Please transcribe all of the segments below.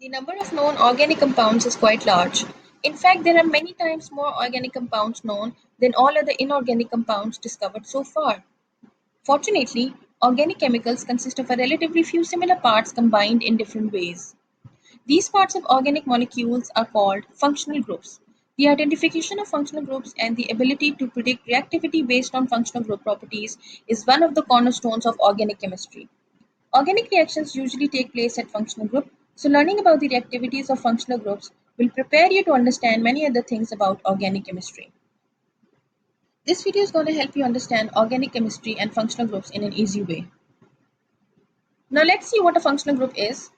The number of known organic compounds is quite large. In fact, there are many times more organic compounds known than all other inorganic compounds discovered so far. Fortunately, organic chemicals consist of a relatively few similar parts combined in different ways. These parts of organic molecules are called functional groups. The identification of functional groups and the ability to predict reactivity based on functional group properties is one of the cornerstones of organic chemistry. Organic reactions usually take place at functional group, so learning about the reactivities of functional groups will prepare you to understand many other things about organic chemistry. This video is going to help you understand organic chemistry and functional groups in an easy way. Now let's see what a functional group is.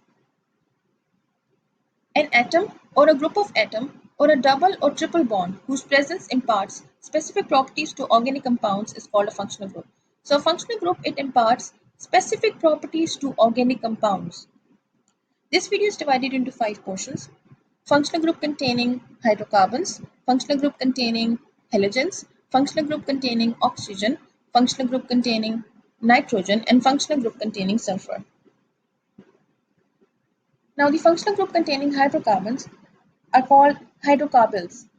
An atom or a group of atoms or a double or triple bond whose presence imparts specific properties to organic compounds is called a functional group. So a functional group, it imparts specific properties to organic compounds. This video is divided into 5 portions. Functional group containing hydrocarbons, functional group containing halogens, functional group containing oxygen, functional group containing nitrogen, and functional group containing sulfur. Now the functional group containing hydrocarbons are called hydrocarbons.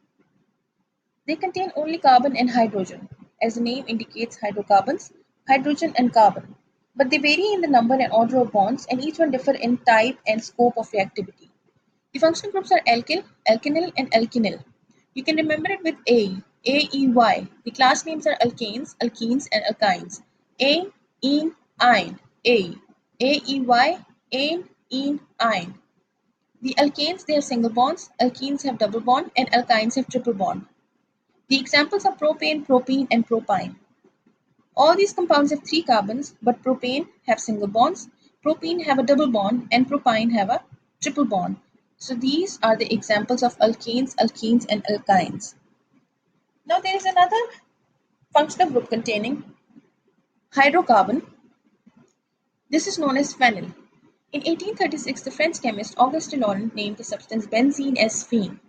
They contain only carbon and hydrogen. As the name indicates, hydrocarbons, hydrogen and carbon. But they vary in the number and order of bonds, and each one differ in type and scope of reactivity. The functional groups are alkyl, alkenyl, and alkenyl. You can remember it with AEY. The class names are alkanes, alkenes, and alkynes. A, ene, ine, A. AEY, ane, ene, ine. The alkanes, they have single bonds, alkenes have double bond, and alkynes have triple bond. The examples are propane, propene, and propyne. All these compounds have 3 carbons, but propane have single bonds, propene have a double bond, and propyne have a triple bond. So these are the examples of alkanes, alkenes, and alkynes. Now there is another functional group containing hydrocarbon. This is known as phenyl. In 1836, the French chemist Auguste Laurent named the substance benzene as phene.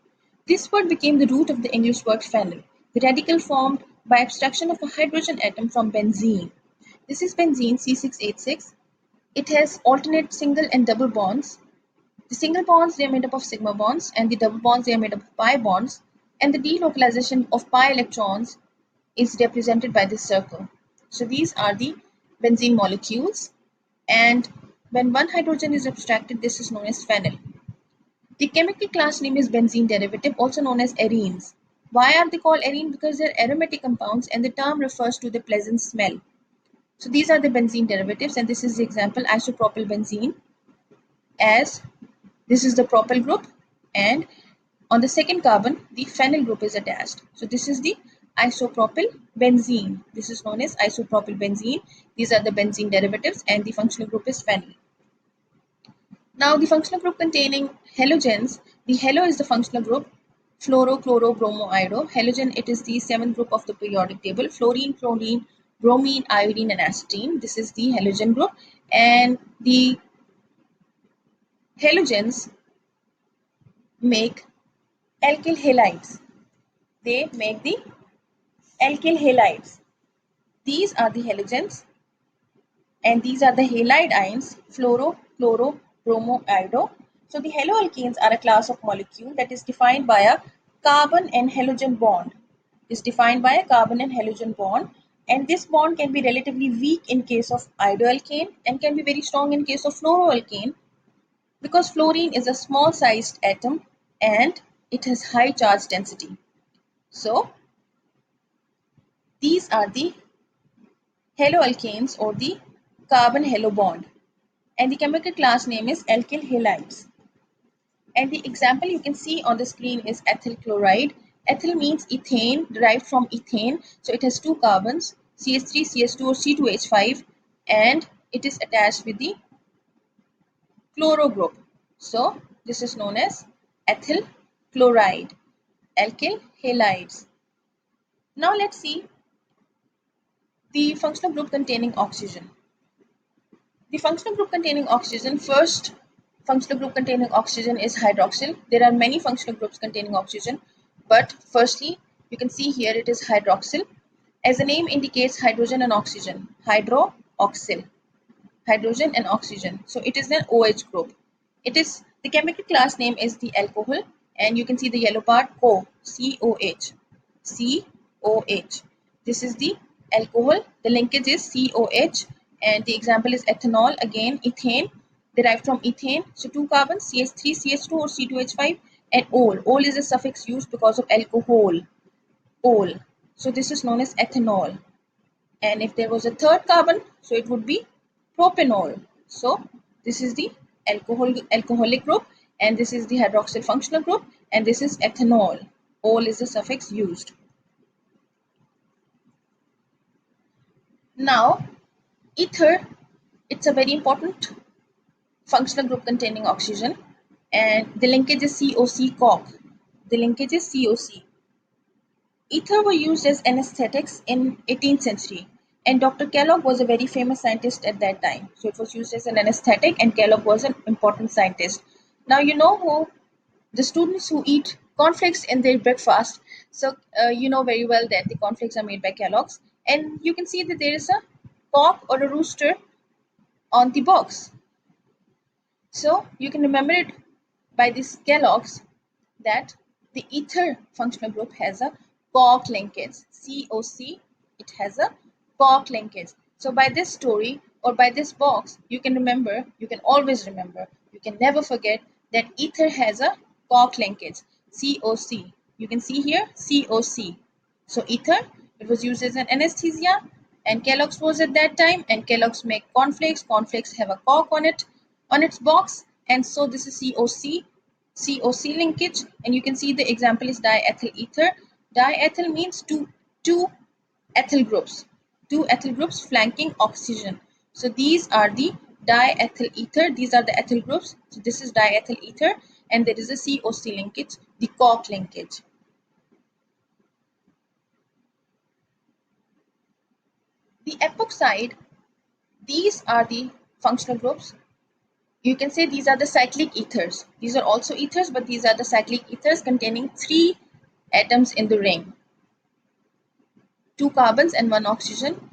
This word became the root of the English word phenyl, the radical formed by abstraction of a hydrogen atom from benzene. This is benzene C6H6. It has alternate single and double bonds. The single bonds, they are made up of sigma bonds, and the double bonds, they are made up of pi bonds, and the delocalization of pi electrons is represented by this circle. So these are the benzene molecules, and when one hydrogen is abstracted, this is known as phenyl. The chemical class name is benzene derivative, also known as arenes. Why are they called arene? Because they're aromatic compounds, and the term refers to the pleasant smell. So these are the benzene derivatives, and this is the example isopropyl benzene, as this is the propyl group, and on the second carbon, the phenyl group is attached. So this is the isopropyl benzene. This is known as isopropyl benzene. These are the benzene derivatives, and the functional group is phenyl. Now the functional group containing halogens, the halo is the functional group, fluoro, chloro, bromo, iodo. Halogen, it is the 7th group of the periodic table, fluorine, chlorine, bromine, iodine, and acetylene. This is the halogen group, and the halogens make alkyl halides. They make the alkyl halides. These are the halogens, and these are the halide ions, fluoro, chloro, bromo, iodo. So the haloalkanes are a class of molecule that is defined by a carbon and halogen bond. Is defined by a carbon and halogen bond, and this bond can be relatively weak in case of iodoalkane and can be very strong in case of fluoroalkane, because fluorine is a small sized atom and it has high charge density. So these are the haloalkanes or the carbon halo bond, and the chemical class name is alkyl halides. And the example you can see on the screen is ethyl chloride. Ethyl means ethane, derived from ethane, so it has 2 carbons, CH3, CH2 or C2H5, and it is attached with the chloro group. So this is known as ethyl chloride, alkyl halides. Now let's see the functional group containing oxygen. The functional group containing oxygen, first functional group containing oxygen is hydroxyl. There are many functional groups containing oxygen, but firstly, you can see here it is hydroxyl. As the name indicates, hydrogen and oxygen, hydroxyl, hydrogen and oxygen. So it is an OH group. It is The chemical class name is the alcohol, and you can see the yellow part, CO, COH, COH. This is the alcohol. The linkage is COH, and the example is ethanol. Again, ethane, derived from ethane. So two carbons, CH3, CH2, or C2H5, and ol. Ol is a suffix used because of alcohol. Ol. So this is known as ethanol. And if there was a third carbon, so it would be propanol. So this is the alcoholic group, and this is the hydroxyl functional group, and this is ethanol. Ol is the suffix used. Now, ether, it's a very important functional group containing oxygen, and the linkage is COC, COC. The linkage is COC. Ether were used as anesthetics in 18th century, and Dr. Kellogg was a very famous scientist at that time. So it was used as an anesthetic, and Kellogg was an important scientist. Now you know who the students who eat cornflakes in their breakfast. So you know very well that the cornflakes are made by Kellogg's, and you can see that there is a cock or a rooster on the box. So you can remember it by this Kellogg's that the ether functional group has a COC linkage. COC, it has a COC linkage. So by this story or by this box, you can remember, you can always remember, you can never forget that ether has a COC linkage. COC. You can see here COC. So ether, it was used as an anesthesia, and Kellogg's was at that time, and Kellogg's make cornflakes. Cornflakes have a cork on it, on its box, and so this is COC, COC linkage, and you can see the example is diethyl ether. Diethyl means two ethyl groups, two ethyl groups flanking oxygen. So these are the diethyl ether, these are the ethyl groups. So this is diethyl ether, and there is a COC linkage, the COC linkage. The epoxide, these are the functional groups. You can say these are the cyclic ethers. These are also ethers, but these are the cyclic ethers containing 3 atoms in the ring, 2 carbons and 1 oxygen.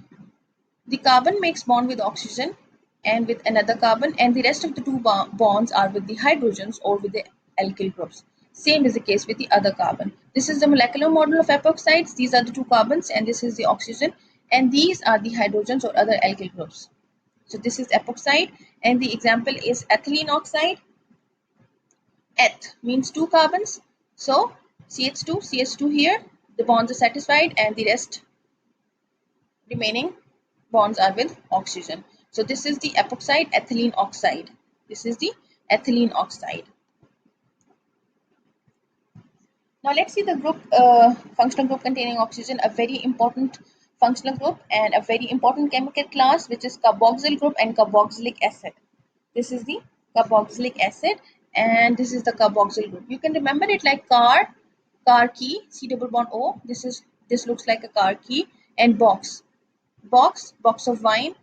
The carbon makes bond with oxygen and with another carbon, and the rest of the 2 bonds are with the hydrogens or with the alkyl groups. Same is the case with the other carbon. This is the molecular model of epoxides. These are the 2 carbons, and this is the oxygen, and these are the hydrogens or other alkyl groups. So this is epoxide, and the example is ethylene oxide. Eth means 2 carbons, so CH2, CH2 here, the bonds are satisfied, and the rest remaining bonds are with oxygen. So this is the epoxide, ethylene oxide. This is the ethylene oxide. Now let's see the group, functional group containing oxygen, a very important functional group and a very important chemical class, which is carboxyl group and carboxylic acid. This is the carboxylic acid, and this is the carboxyl group. You can remember it like car key, C double bond O. This looks like a car key, and box of wine,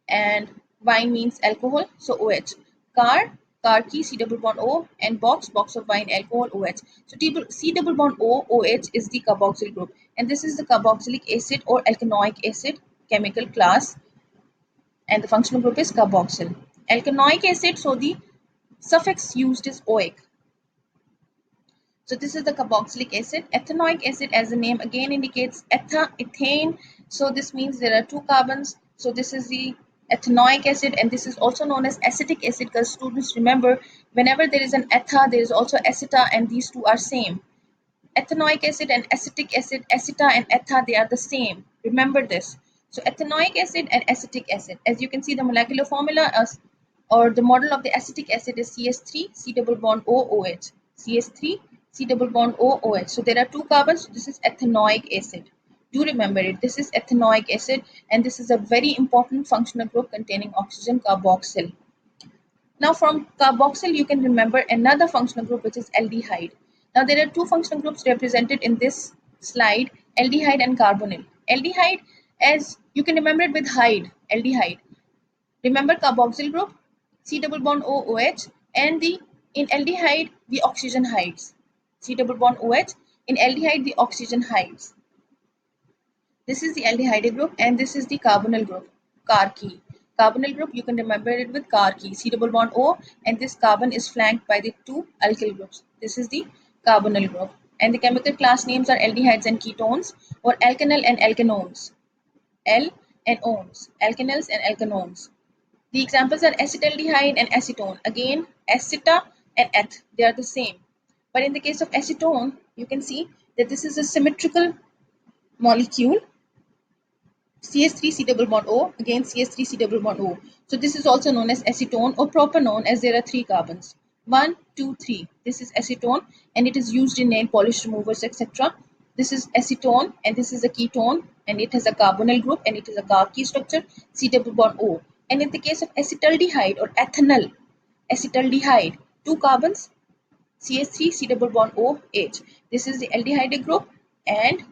and wine means alcohol, so OH. Car key, C double bond O, and box of wine, alcohol, OH. So C double bond O, OH is the carboxyl group, and this is the carboxylic acid or alkanoic acid chemical class, and the functional group is carboxyl. Alkanoic acid, so the suffix used is oic. So this is the carboxylic acid. Ethanoic acid, as the name again indicates, ethane. So this means there are 2 carbons. So this is the ethanoic acid, and this is also known as acetic acid, because students remember whenever there is an etha, there is also aceta, and these two are same. Ethanoic acid and acetic acid, aceta and etha, they are the same. Remember this. So ethanoic acid and acetic acid. As you can see, the molecular formula or the model of the acetic acid is CH3, C double bond O, OH. CH3, C double bond O, OH. So there are 2 carbons. So this is ethanoic acid. Do remember it. This is ethanoic acid, and this is a very important functional group containing oxygen, carboxyl. Now from carboxyl, you can remember another functional group, which is aldehyde. Now there are 2 functional groups represented in this slide, aldehyde and carbonyl. Aldehyde, as you can remember it with hyde, aldehyde. Remember carboxyl group, C double bond O, OH, and in aldehyde, the oxygen hides. C double bond OH, in aldehyde, the oxygen hides. This is the aldehyde group, and this is the carbonyl group, car key. Carbonyl group, you can remember it with car key, C double bond O, and this carbon is flanked by the two alkyl groups. This is the carbonyl group. And the chemical class names are aldehydes and ketones, or alkenyl and alkenones. L and ones, alkenyls and alkenones. The examples are acetaldehyde and acetone. Again, aceta and eth, they are the same. But in the case of acetone, you can see that this is a symmetrical molecule, CH3 C double bond O, again CH3 C double bond O. So this is also known as acetone or propanone, as there are three carbons. 1, 2, 3. This is acetone and it is used in nail polish removers, etc. This is acetone and this is a ketone and it has a carbonyl group and it is a car key structure, C double bond O. And in the case of acetaldehyde or ethanol, acetaldehyde, two carbons, CH3 C double bond OH. This is the aldehyde group, and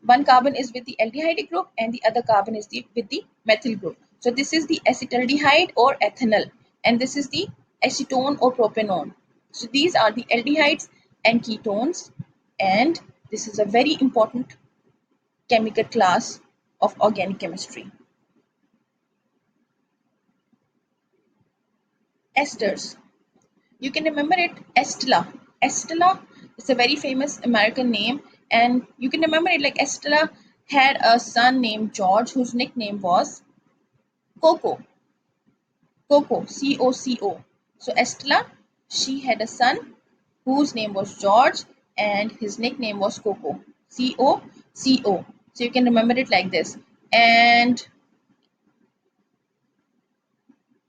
one carbon is with the aldehyde group and the other carbon is with the methyl group. So this is the acetaldehyde or ethanol, and this is the acetone or propanone. So these are the aldehydes and ketones, and this is a very important chemical class of organic chemistry. Esters. You can remember it, Estella. Estella is a very famous American name, and you can remember it like Estella had a son named George whose nickname was Coco. Coco, C-O-C-O. So Estella, she had a son whose name was George and his nickname was Coco, C-O-C-O. So you can remember it like this. And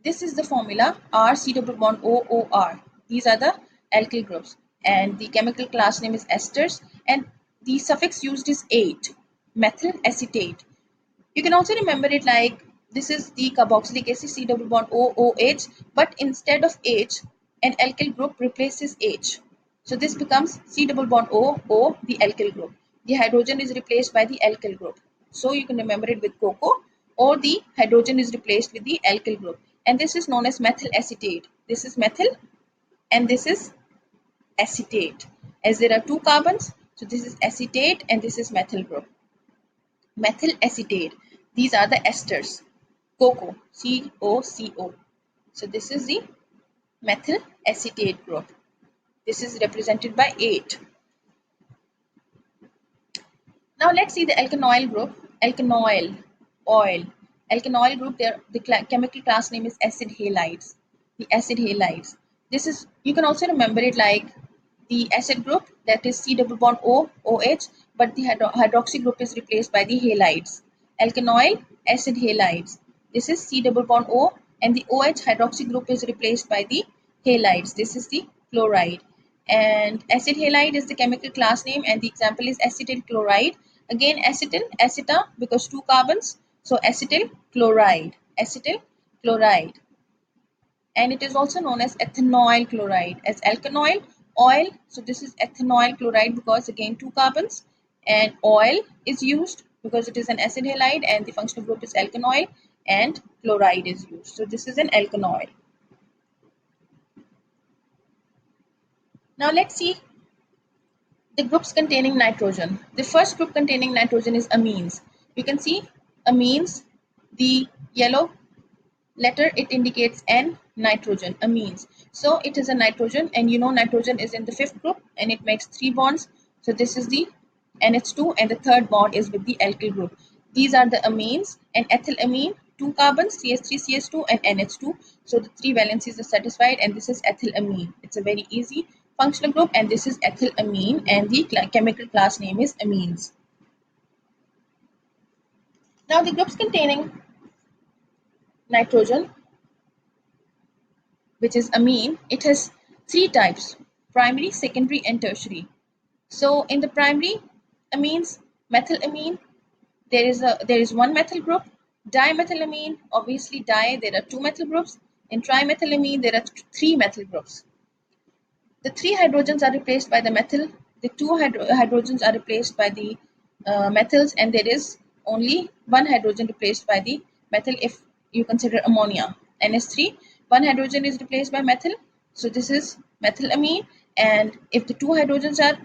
this is the formula R-C double bond O-O-R. These are the alkyl groups. And the chemical class name is esters. And the suffix used is ate, methyl acetate. You can also remember it like this is the carboxylic acid, C double bond OOH, but instead of H, an alkyl group replaces H. So this becomes C double bond O, the alkyl group. The hydrogen is replaced by the alkyl group. So you can remember it with cocoa, or the hydrogen is replaced with the alkyl group. And this is known as methyl acetate. This is methyl and this is acetate. As there are two carbons, so this is acetate and this is methyl group. Methyl acetate. These are the esters. Coco, C-O-C-O. So this is the methyl acetate group. This is represented by 8. Now let's see the alkanoyl group. Alkanoyl, oil. Alkanoyl group, the chemical class name is acid halides. The acid halides. This is, you can also remember it like the acid group, that is C double bond O, OH, but the hydroxy group is replaced by the halides. Alkanoyl, acid halides. This is C double bond O, and the OH hydroxy group is replaced by the halides. This is the chloride. And acid halide is the chemical class name, and the example is acetyl chloride. Again, acetyl, aceta, because two carbons, so acetyl chloride, acetyl chloride. And it is also known as ethanoyl chloride. As alkanoyl, oil, so this is ethanoyl chloride because again two carbons, and oil is used because it is an acid halide and the functional group is alkanoyl, and chloride is used. So this is an alkanoyl. Now let's see the groups containing nitrogen. The first group containing nitrogen is amines. You can see amines, the yellow letter, it indicates N, nitrogen, amines. So it is a nitrogen, and you know nitrogen is in the fifth group and it makes 3 bonds. So this is the NH2 and the third bond is with the alkyl group. These are the amines, and ethylamine, 2 carbons, CH3, CH2 and NH2. So the 3 valencies are satisfied, and this is ethylamine. It's a very easy functional group, and this is ethylamine, and the chemical class name is amines. Now the groups containing nitrogen, which is amine, it has 3 types: primary, secondary and tertiary. So in the primary amines, methylamine, there is one methyl group. Dimethylamine, obviously there are 2 methyl groups. In trimethylamine, there are 3 methyl groups. The 3 hydrogens are replaced by the methyl. The 2 hydrogens are replaced by the methyls, and there is only 1 hydrogen replaced by the methyl if you consider ammonia. NH3, 1 hydrogen is replaced by methyl. So this is methylamine, and if the 2 hydrogens are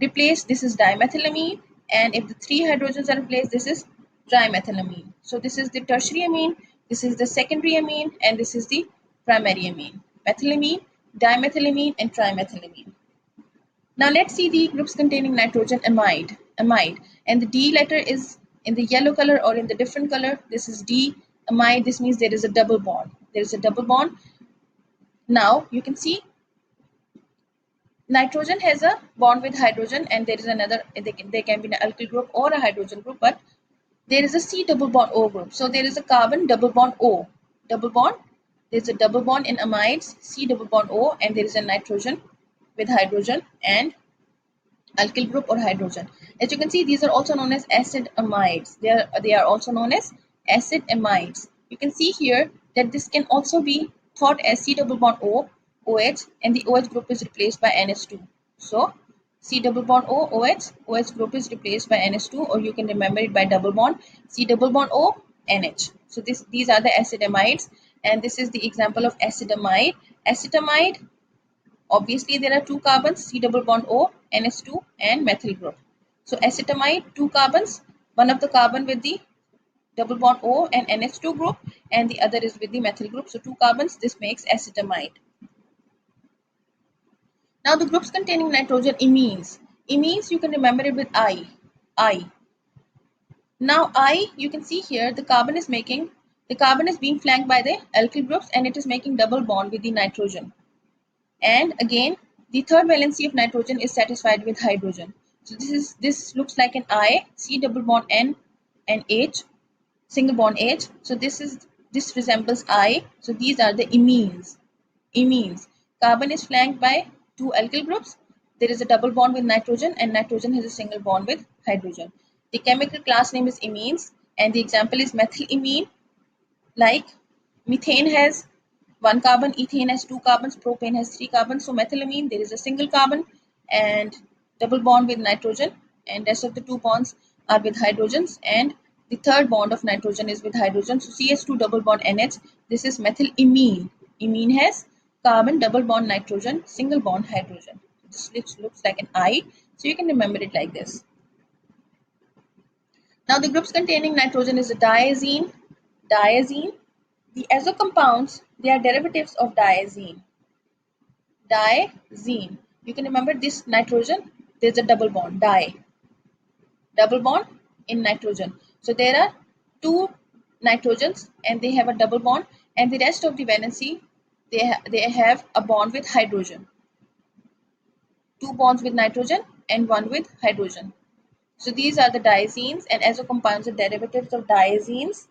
replaced, this is dimethylamine, and if the 3 hydrogens are replaced, this is trimethylamine. So this is the tertiary amine. This is the secondary amine and this is the primary amine. Methylamine, dimethylamine and trimethylamine. Now let's see the groups containing nitrogen amide. And the D letter is in the yellow color or in the different color. This is D amide. This means there is a double bond. There is a double bond. Now you can see nitrogen has a bond with hydrogen and there is another, there can be an alkyl group or a hydrogen group, but there is a C double bond O group. So there is a carbon double bond O. Double bond. There is a double bond in amides, C double bond O, and there is a nitrogen with hydrogen and alkyl group or hydrogen. As you can see, these are also known as acid amides. They are also known as acid amides. You can see here that this can also be thought as C double bond O, OH, and the OH group is replaced by NH2. So C double bond O, OH, OH group is replaced by NH2, or you can remember it by double bond C double bond O, NH. So these are the acid amides, and this is the example of acetamide. Acetamide, obviously, there are two carbons, C double bond O, NH2 and methyl group. So acetamide, two carbons, one of the carbon with the double bond O and NH2 group and the other is with the methyl group. So two carbons, this makes acetamide. Now the groups containing nitrogen imines. Imines, you can remember it with I. I. Now I, you can see here the carbon is being flanked by the alkyl groups and it is making double bond with the nitrogen. And again, the third valency of nitrogen is satisfied with hydrogen. So this looks like an I, C double bond N and H, single bond H. So this resembles I. So these are the imines. Imines. Carbon is flanked by two alkyl groups. There is a double bond with nitrogen and nitrogen has a single bond with hydrogen. The chemical class name is imines and the example is methylamine. Like methane has one carbon, ethane has two carbons, propane has three carbons. So methylamine, there is a single carbon and double bond with nitrogen, and rest of the two bonds are with hydrogens, and the third bond of nitrogen is with hydrogen. So CH2 double bond NH, this is methylamine. Imine has carbon, double bond nitrogen, single bond hydrogen. This looks like an I, so you can remember it like this. Now the groups containing nitrogen is a diazine. Diazine. The azo compounds, they are derivatives of diazine. Diazine. You can remember this nitrogen, there's a double bond, double bond in nitrogen. So there are two nitrogens and they have a double bond, and the rest of the valency, they have a bond with hydrogen. Two bonds with nitrogen and one with hydrogen. So these are the diazines, and azo compounds are derivatives of diazines.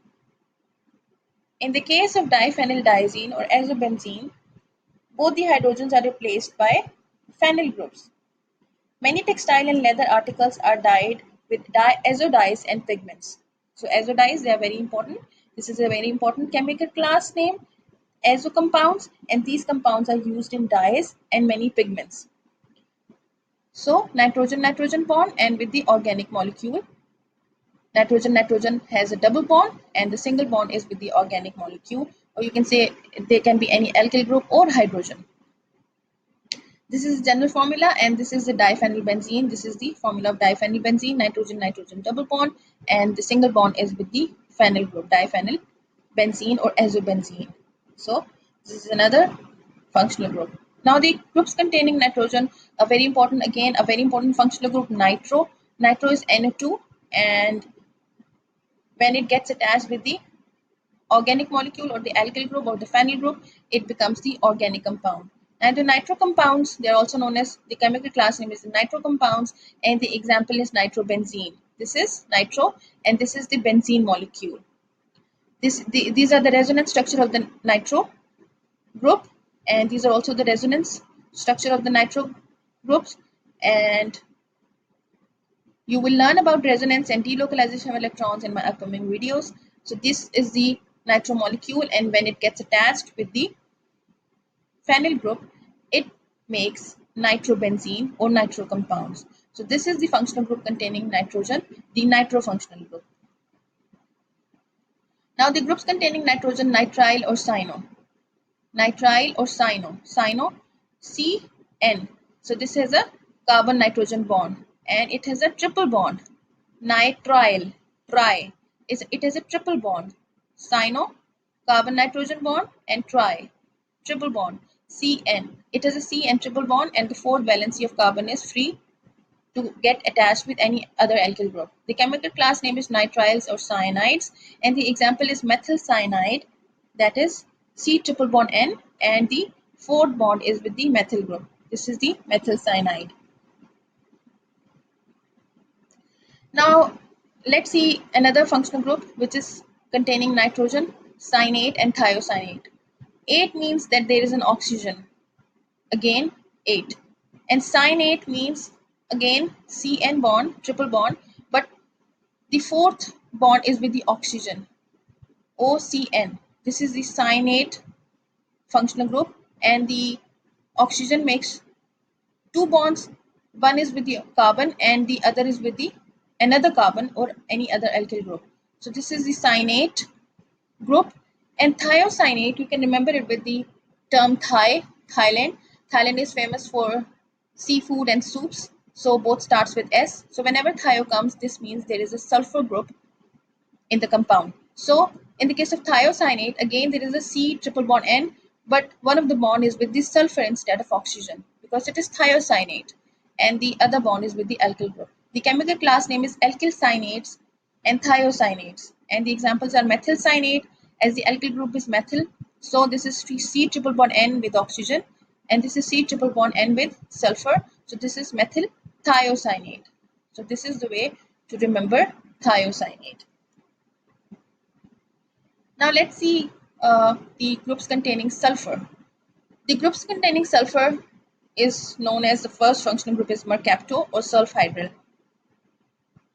In the case of diphenyldiazine or azobenzene, both the hydrogens are replaced by phenyl groups. Many textile and leather articles are dyed with azo dyes and pigments. So azo dyes, they are very important. This is a very important chemical class name, azo compounds, and these compounds are used in dyes and many pigments. So nitrogen-nitrogen bond, and with the organic molecule, nitrogen-nitrogen has a double bond and the single bond is with the organic molecule, or you can say there can be any alkyl group or hydrogen. This is the general formula, and this is the diphenylbenzene. This is the formula of diphenylbenzene, nitrogen-nitrogen double bond, and the single bond is with the phenyl group, diphenylbenzene or azobenzene. So this is another functional group. Now the groups containing nitrogen are very important. Again, a very important functional group, nitro. Nitro is NO2, and when it gets attached with the organic molecule or the alkyl group or the phenyl group, it becomes the organic compound. And the nitro compounds, they are also known as, the chemical class name is the nitro compounds, and the example is nitrobenzene. This is nitro and this is the benzene molecule. These are the resonance structure of the nitro group, and these are also the resonance structure of the nitro groups, and you will learn about resonance and delocalization of electrons in my upcoming videos. So this is the nitro molecule, and when it gets attached with the phenyl group, it makes nitrobenzene or nitro compounds. So this is the functional group containing nitrogen, the nitro functional group. Now the groups containing nitrogen, nitrile or cyano. Nitrile or cyano. Cyano, CN. So this has a carbon nitrogen bond and it has a triple bond. Nitrile, tri, it has a triple bond. Cyano, carbon-nitrogen bond, and triple bond, CN. It has a C and triple bond, and the fourth valency of carbon is free to get attached with any other alkyl group. The chemical class name is nitriles or cyanides, and the example is methyl cyanide, that is C triple bond N, and the fourth bond is with the methyl group. This is the methyl cyanide. Now, let's see another functional group which is containing nitrogen, cyanate and thiocyanate. 8 means that there is an oxygen. Again, 8. And cyanate means again CN bond, triple bond, but the fourth bond is with the oxygen, OCN. This is the cyanate functional group, and the oxygen makes two bonds. One is with the carbon and the other is with the another carbon or any other alkyl group. So this is the cyanate group. And thiocyanate, you can remember it with the term Thailand. Thailand is famous for seafood and soups, so both starts with S. So whenever thio comes, this means there is a sulfur group in the compound. So in the case of thiocyanate, again there is a C triple bond N, but one of the bond is with the sulfur instead of oxygen because it is thiocyanate, and the other bond is with the alkyl group. The chemical class name is alkyl cyanates and thiocyanates, and the examples are methyl cyanate, as the alkyl group is methyl, so this is C triple bond N with oxygen, and this is C triple bond N with sulfur, so this is methyl thiocyanate. So this is the way to remember thiocyanate. Now let's see the groups containing sulfur. The groups containing sulfur is known as the first functional group is mercapto or sulfhydryl.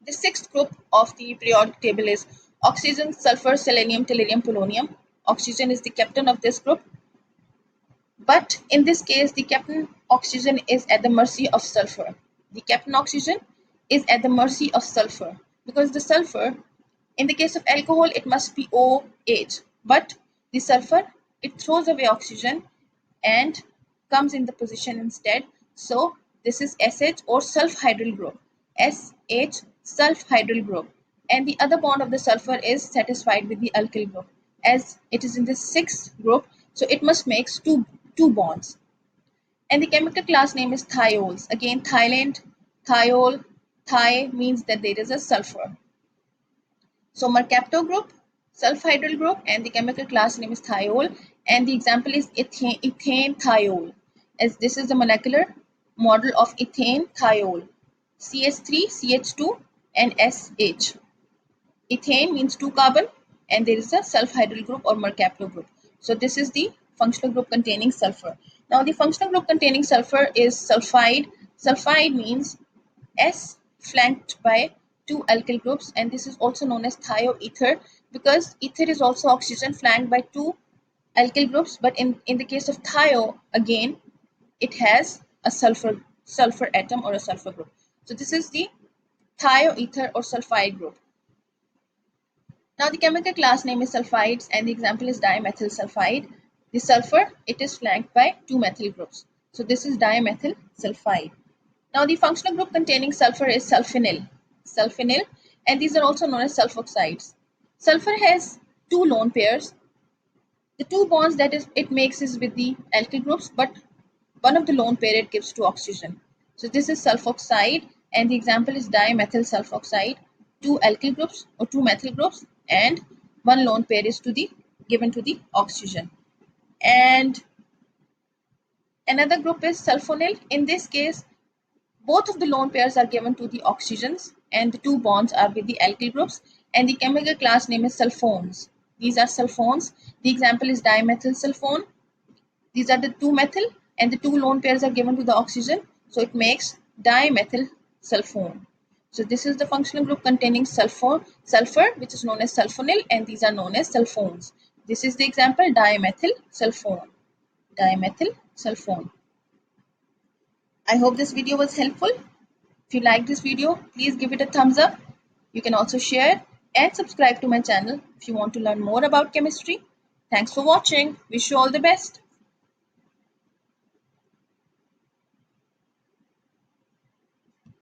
The sixth group of the periodic table is oxygen, sulfur, selenium, tellurium, polonium. Oxygen is the captain of this group, but in this case the captain oxygen is at the mercy of sulfur. The captain oxygen is at the mercy of sulfur because the sulfur, in the case of alcohol, it must be OH, but the sulfur, it throws away oxygen and comes in the position instead. So this is SH or sulfhydryl group, SH sulfhydryl group, and the other bond of the sulfur is satisfied with the alkyl group, as it is in the sixth group, so it must make two bonds. And the chemical class name is thiols. Again, Thailand, thiol, thai means that there is a sulfur. So mercapto group, sulfhydryl group, and the chemical class name is thiol, and the example is ethane thiol, as this is the molecular model of ethane thiol, CH3, CH2 and SH. Ethane means two carbon, and there is a sulfhydryl group or mercapto group. So this is the functional group containing sulfur. Now the functional group containing sulfur is sulfide. Sulfide means S flanked by two alkyl groups, and this is also known as thioether because ether is also oxygen flanked by two alkyl groups, but in the case of thio, again it has a sulfur atom or a sulfur group. So this is the thioether or sulfide group. Now the chemical class name is sulfides, and the example is dimethyl sulfide. The sulfur, it is flanked by two methyl groups. So this is dimethyl sulfide. Now the functional group containing sulfur is sulfonyl. Sulfonyl, and these are also known as sulfoxides. Sulfur has two lone pairs. The two bonds that it makes is with the alkyl groups, but one of the lone pair it gives to oxygen. So this is sulfoxide, and the example is dimethyl sulfoxide. Two alkyl groups or two methyl groups, and one lone pair is given to the oxygen. And another group is sulfonyl. In this case, both of the lone pairs are given to the oxygens, and the two bonds are with the alkyl groups, and the chemical class name is sulfones. These are sulfones. The example is dimethyl sulfone. These are the two methyl, and the two lone pairs are given to the oxygen, so it makes dimethyl sulfone. So this is the functional group containing sulfur, which is known as sulfonyl, and these are known as sulfones. This is the example, dimethyl sulfone. Dimethyl sulfone. I hope this video was helpful. If you like this video, please give it a thumbs up. You can also share and subscribe to my channel if you want to learn more about chemistry. Thanks for watching. Wish you all the best.